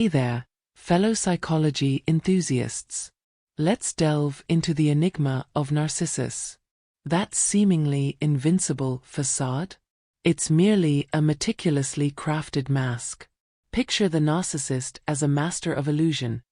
Hey there, fellow psychology enthusiasts. Let's delve into the enigma of Narcissus. That seemingly invincible facade? It's merely a meticulously crafted mask. Picture the narcissist as a master of illusion,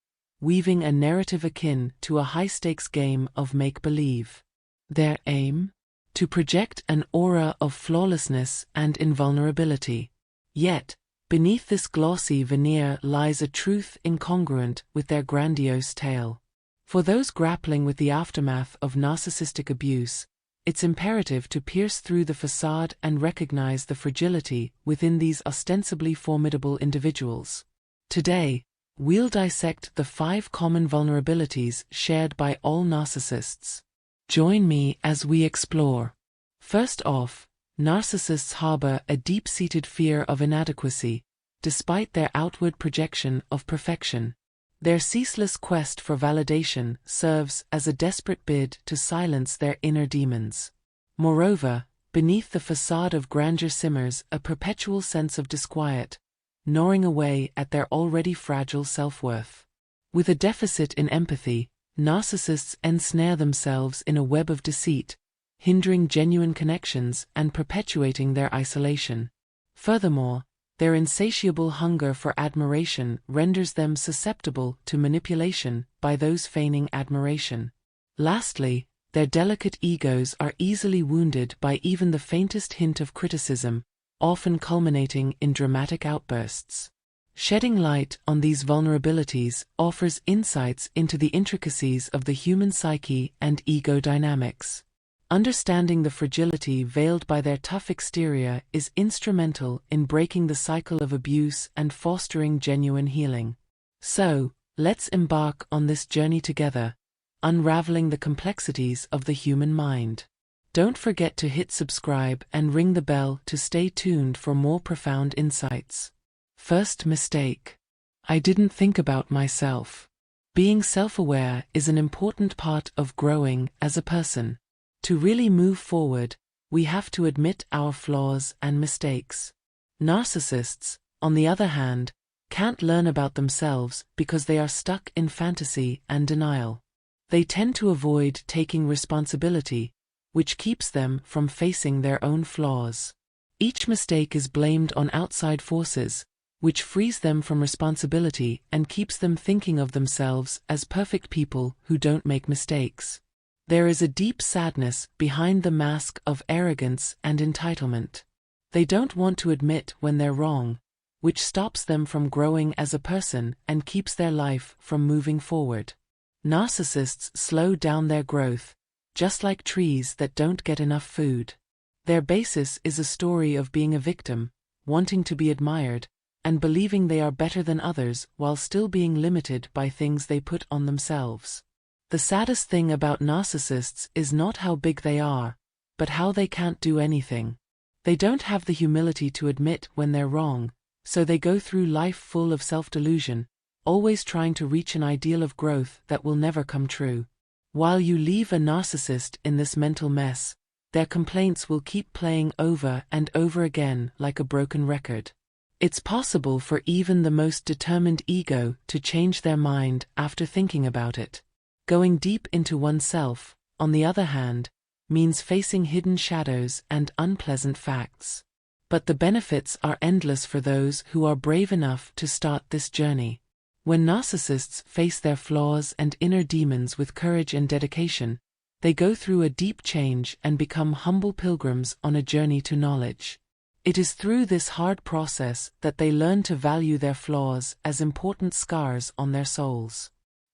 weaving a narrative akin to a high-stakes game of make-believe. Their aim? To project an aura of flawlessness and invulnerability. Yet, beneath this glossy veneer lies a truth incongruent with their grandiose tale. For those grappling with the aftermath of narcissistic abuse, it's imperative to pierce through the facade and recognize the fragility within these ostensibly formidable individuals. Today, we'll dissect the 5 common vulnerabilities shared by all narcissists. Join me as we explore. First off, narcissists harbor a deep-seated fear of inadequacy, despite their outward projection of perfection. Their ceaseless quest for validation serves as a desperate bid to silence their inner demons. Moreover, beneath the facade of grandeur simmers a perpetual sense of disquiet, gnawing away at their already fragile self-worth. With a deficit in empathy, narcissists ensnare themselves in a web of deceit, hindering genuine connections and perpetuating their isolation. Furthermore, their insatiable hunger for admiration renders them susceptible to manipulation by those feigning admiration. Lastly, their delicate egos are easily wounded by even the faintest hint of criticism, often culminating in dramatic outbursts. Shedding light on these vulnerabilities offers insights into the intricacies of the human psyche and ego dynamics. Understanding the fragility veiled by their tough exterior is instrumental in breaking the cycle of abuse and fostering genuine healing. So, let's embark on this journey together, unraveling the complexities of the human mind. Don't forget to hit subscribe and ring the bell to stay tuned for more profound insights. First mistake. I didn't think about myself. Being self-aware is an important part of growing as a person. To really move forward, we have to admit our flaws and mistakes. Narcissists, on the other hand, can't learn about themselves because they are stuck in fantasy and denial. They tend to avoid taking responsibility, which keeps them from facing their own flaws. Each mistake is blamed on outside forces, which frees them from responsibility and keeps them thinking of themselves as perfect people who don't make mistakes. There is a deep sadness behind the mask of arrogance and entitlement. They don't want to admit when they're wrong, which stops them from growing as a person and keeps their life from moving forward. Narcissists slow down their growth, just like trees that don't get enough food. Their basis is a story of being a victim, wanting to be admired, and believing they are better than others while still being limited by things they put on themselves. The saddest thing about narcissists is not how big they are, but how they can't do anything. They don't have the humility to admit when they're wrong, so they go through life full of self-delusion, always trying to reach an ideal of growth that will never come true. While you leave a narcissist in this mental mess, their complaints will keep playing over and over again like a broken record. It's possible for even the most determined ego to change their mind after thinking about it. Going deep into oneself, on the other hand, means facing hidden shadows and unpleasant facts. But the benefits are endless for those who are brave enough to start this journey. When narcissists face their flaws and inner demons with courage and dedication, they go through a deep change and become humble pilgrims on a journey to knowledge. It is through this hard process that they learn to value their flaws as important scars on their souls.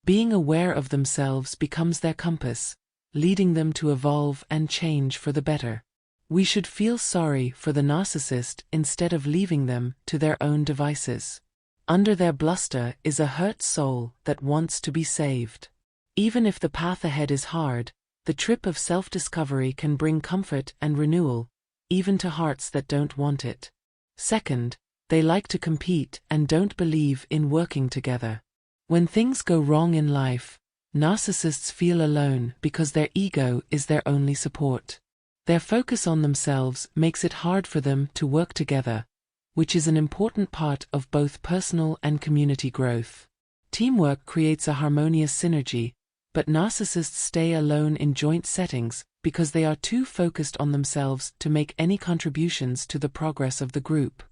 Being aware of themselves becomes their compass, leading them to evolve and change for the better. We should feel sorry for the narcissist instead of leaving them to their own devices. Under their bluster is a hurt soul that wants to be saved. Even if the path ahead is hard, the trip of self-discovery can bring comfort and renewal, even to hearts that don't want it. Second, they like to compete and don't believe in working together. When things go wrong in life, narcissists feel alone because their ego is their only support. Their focus on themselves makes it hard for them to work together, which is an important part of both personal and community growth. Teamwork creates a harmonious synergy, but narcissists stay alone in joint settings because they are too focused on themselves to make any contributions to the progress of the group.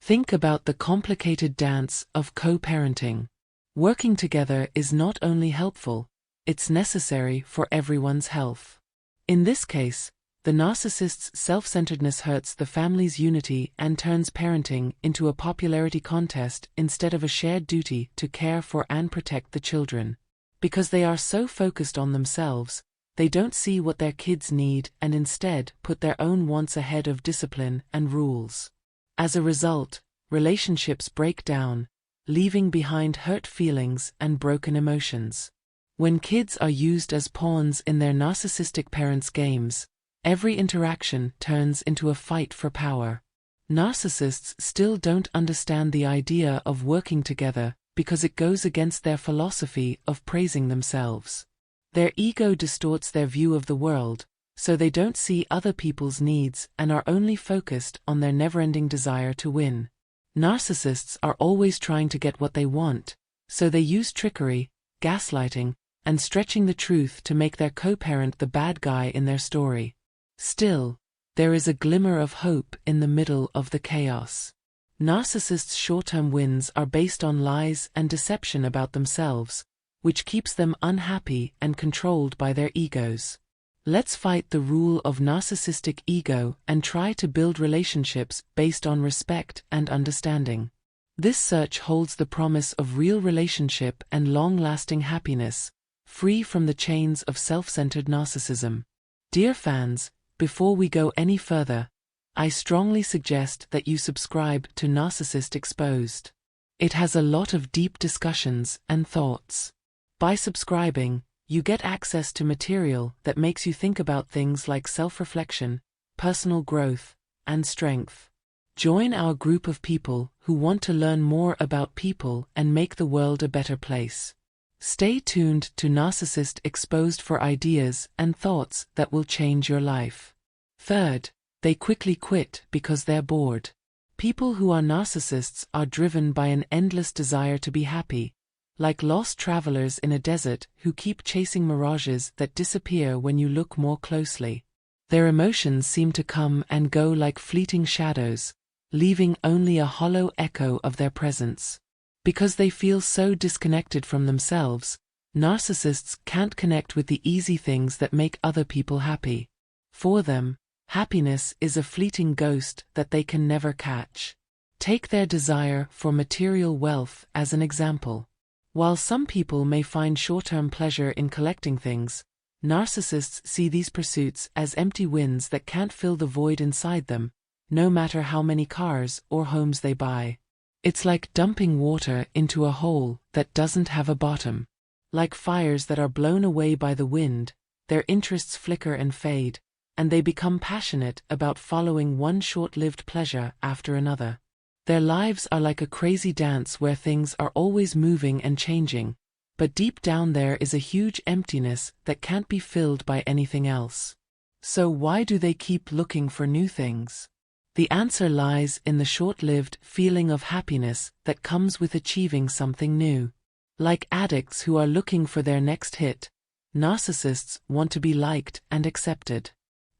Think about the complicated dance of co-parenting. Working together is not only helpful, it's necessary for everyone's health. In this case, the narcissist's self-centeredness hurts the family's unity and turns parenting into a popularity contest instead of a shared duty to care for and protect the children. Because they are so focused on themselves, they don't see what their kids need and instead put their own wants ahead of discipline and rules. As a result, relationships break down, leaving behind hurt feelings and broken emotions. When kids are used as pawns in their narcissistic parents' games, every interaction turns into a fight for power. Narcissists still don't understand the idea of working together because it goes against their philosophy of praising themselves. Their ego distorts their view of the world, so they don't see other people's needs and are only focused on their never-ending desire to win. Narcissists are always trying to get what they want, so they use trickery, gaslighting, and stretching the truth to make their co-parent the bad guy in their story. Still, there is a glimmer of hope in the middle of the chaos. Narcissists' short-term wins are based on lies and deception about themselves, which keeps them unhappy and controlled by their egos. Let's fight the rule of narcissistic ego and try to build relationships based on respect and understanding. This search holds the promise of real relationship and long-lasting happiness, free from the chains of self-centered narcissism. Dear fans, before we go any further, I strongly suggest that you subscribe to Narcissist Exposed. It has a lot of deep discussions and thoughts. By subscribing, you get access to material that makes you think about things like self-reflection, personal growth, and strength. Join our group of people who want to learn more about people and make the world a better place. Stay tuned to Narcissist Exposed for ideas and thoughts that will change your life. Third, they quickly quit because they're bored. People who are narcissists are driven by an endless desire to be happy, like lost travelers in a desert who keep chasing mirages that disappear when you look more closely. Their emotions seem to come and go like fleeting shadows, leaving only a hollow echo of their presence. Because they feel so disconnected from themselves, narcissists can't connect with the easy things that make other people happy. For them, happiness is a fleeting ghost that they can never catch. Take their desire for material wealth as an example. While some people may find short-term pleasure in collecting things, narcissists see these pursuits as empty wins that can't fill the void inside them, no matter how many cars or homes they buy. It's like dumping water into a hole that doesn't have a bottom. Like fires that are blown away by the wind, their interests flicker and fade, and they become passionate about following one short-lived pleasure after another. Their lives are like a crazy dance where things are always moving and changing, but deep down there is a huge emptiness that can't be filled by anything else. So why do they keep looking for new things? The answer lies in the short-lived feeling of happiness that comes with achieving something new. Like addicts who are looking for their next hit, narcissists want to be liked and accepted.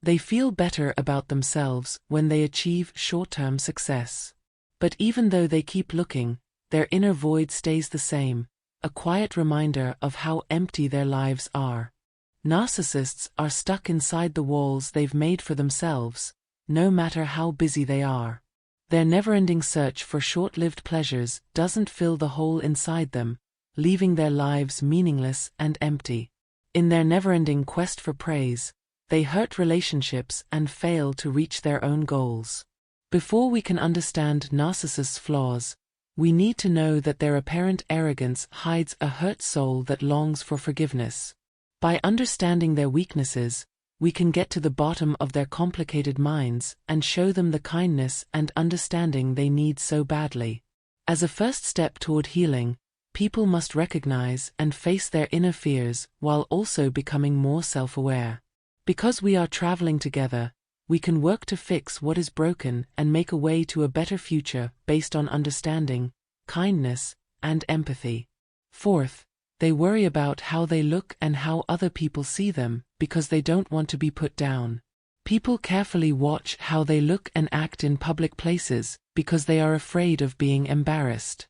They feel better about themselves when they achieve short-term success. But even though they keep looking, their inner void stays the same, a quiet reminder of how empty their lives are. Narcissists are stuck inside the walls they've made for themselves, no matter how busy they are. Their never-ending search for short-lived pleasures doesn't fill the hole inside them, leaving their lives meaningless and empty. In their never-ending quest for praise, they hurt relationships and fail to reach their own goals. Before we can understand narcissists' flaws, we need to know that their apparent arrogance hides a hurt soul that longs for forgiveness. By understanding their weaknesses, we can get to the bottom of their complicated minds and show them the kindness and understanding they need so badly. As a first step toward healing, people must recognize and face their inner fears while also becoming more self-aware. Because we are traveling together, we can work to fix what is broken and make a way to a better future based on understanding, kindness, and empathy. Fourth, they worry about how they look and how other people see them because they don't want to be put down. People carefully watch how they look and act in public places because they are afraid of being embarrassed.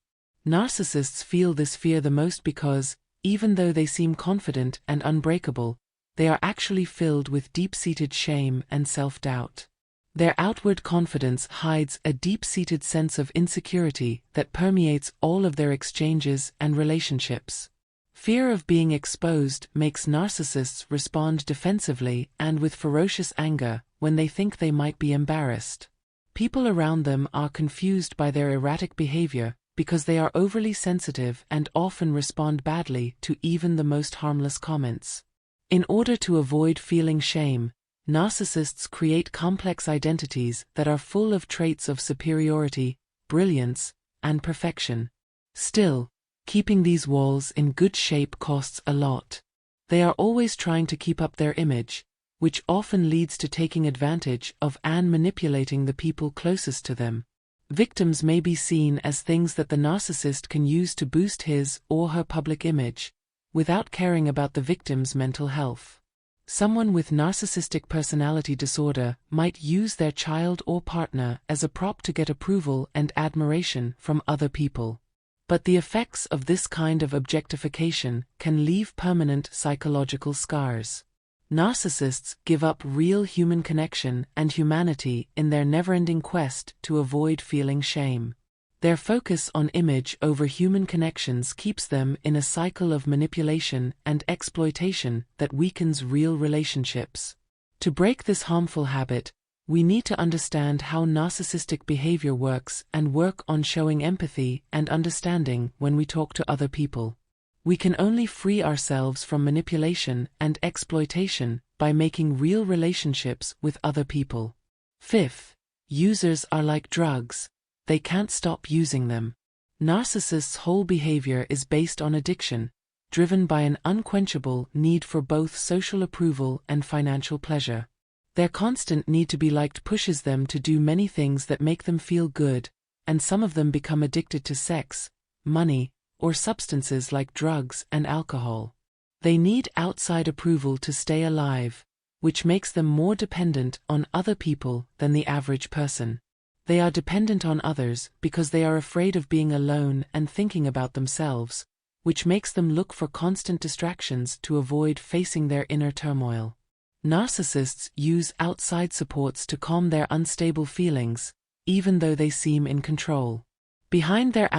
Narcissists feel this fear the most because, even though they seem confident and unbreakable, they are actually filled with deep-seated shame and self-doubt. Their outward confidence hides a deep-seated sense of insecurity that permeates all of their exchanges and relationships. Fear of being exposed makes narcissists respond defensively and with ferocious anger when they think they might be embarrassed. People around them are confused by their erratic behavior because they are overly sensitive and often respond badly to even the most harmless comments. In order to avoid feeling shame, narcissists create complex identities that are full of traits of superiority, brilliance, and perfection. Still, keeping these walls in good shape costs a lot. They are always trying to keep up their image, which often leads to taking advantage of and manipulating the people closest to them. Victims may be seen as things that the narcissist can use to boost his or her public image, without caring about the victim's mental health. Someone with narcissistic personality disorder might use their child or partner as a prop to get approval and admiration from other people. But the effects of this kind of objectification can leave permanent psychological scars. Narcissists give up real human connection and humanity in their never-ending quest to avoid feeling shame. Their focus on image over human connections keeps them in a cycle of manipulation and exploitation that weakens real relationships. To break this harmful habit, we need to understand how narcissistic behavior works and work on showing empathy and understanding when we talk to other people. We can only free ourselves from manipulation and exploitation by making real relationships with other people. Fifth, users are like drugs. They can't stop using them. Narcissists' whole behavior is based on addiction, driven by an unquenchable need for both social approval and financial pleasure. Their constant need to be liked pushes them to do many things that make them feel good, and some of them become addicted to sex, money, or substances like drugs and alcohol. They need outside approval to stay alive, which makes them more dependent on other people than the average person. They are dependent on others because they are afraid of being alone and thinking about themselves, which makes them look for constant distractions to avoid facing their inner turmoil. Narcissists use outside supports to calm their unstable feelings, even though they seem in control. Behind their